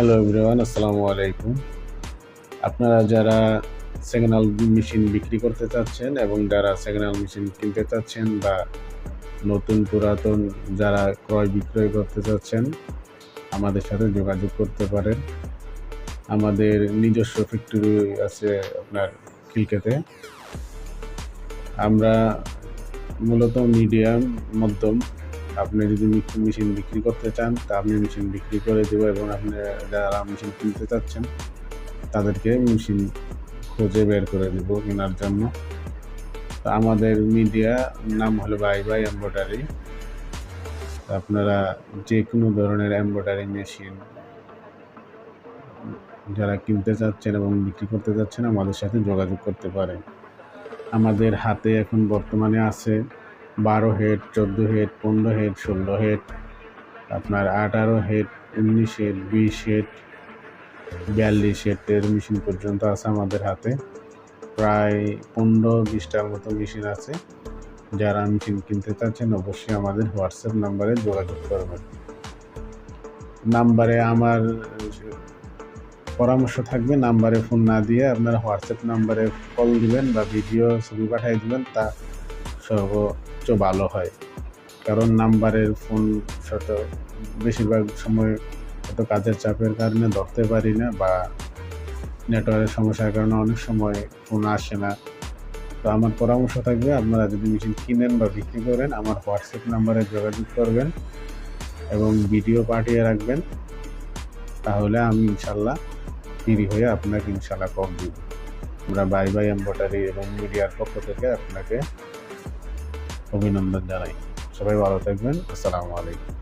Hello everyone, আসসালামু আলাইকুম। আপনারা যারা সেকেন্ড হ্যান্ড মেশিন বিক্রি করতে চাচ্ছেন এবং যারা সেকেন্ড হ্যান্ড মেশিন কিনতে চাচ্ছেন বা নতুন পুরাতন যারা ক্রয় বিক্রয় করতে চাচ্ছেন, আমাদের সাথে যোগাযোগ করতে পারেন। আমাদের নিজস্ব ফ্যাক্টরি আছে আপনার খিলক্ষেতে। আমরা মূলত মিডিয়াম মধ্যম, আপনি যদি মেশিন বিক্রি করতে চান তা আপনি মেশিন বিক্রি করে দেবো এবং আপনি যারা মেশিন কিনতে চাচ্ছেন তাদেরকে মেশিন খুঁজে বের করে দেবো কেনার জন্য। তো আমাদের মিডিয়া নাম হলো বাই বাই এমব্রয়ডারি। আপনারা যে কোনো ধরনের এমব্রয়ডারি মেশিন যারা কিনতে চাচ্ছেন এবং বিক্রি করতে চাচ্ছেন আমাদের সাথে যোগাযোগ করতে পারেন। আমাদের হাতে এখন বর্তমানে আছে 12 হেড, 14 হেড, 15 হেড, 16 হেড, আপনার 18 হেড, 19 হেড, 20 হেড, 42 হেডের মেশিন পর্যন্ত আছে আমাদের হাতে। প্রায় 15-20টার মতো মেশিন আছে। যারা মেশিন কিনতে চাচ্ছেন অবশ্যই আমাদের হোয়াটসঅ্যাপ নাম্বারে যোগাযোগ করবেন। নাম্বারে আমার পরামর্শ থাকবে, নাম্বারে ফোন না দিয়ে আপনারা হোয়াটসঅ্যাপ নাম্বারে কল দিবেন বা ভিডিও ছবি পাঠিয়ে দিবেন, তা সর্বোচ্চ ভালো হয়। কারণ নাম্বারের ফোন শত বেশিরভাগ সময় হয়তো কাজের চাপের কারণে ধরতে পারি না বা নেটওয়ার্কের সমস্যার কারণে অনেক সময় ফোন আসে না। তো আমার পরামর্শ থাকবে, আপনারা যদি মেশিন কিনেন বা বিক্রি করেন আমার হোয়াটসঅ্যাপ নাম্বারে যোগাযোগ করবেন এবং ভিডিও পাঠিয়ে রাখবেন। তাহলে আমি ইনশাল্লাহ ফ্রি হয়ে আপনাকে ইনশাল্লাহ কল দিব। আমরা বাই বাই এমব্রয়ডারি এবং মিডিয়ার পক্ষ থেকে আপনাকে অভিনন্দন জানাই। সবাই ভালো থাকবেন। আসসালামু আলাইকুম।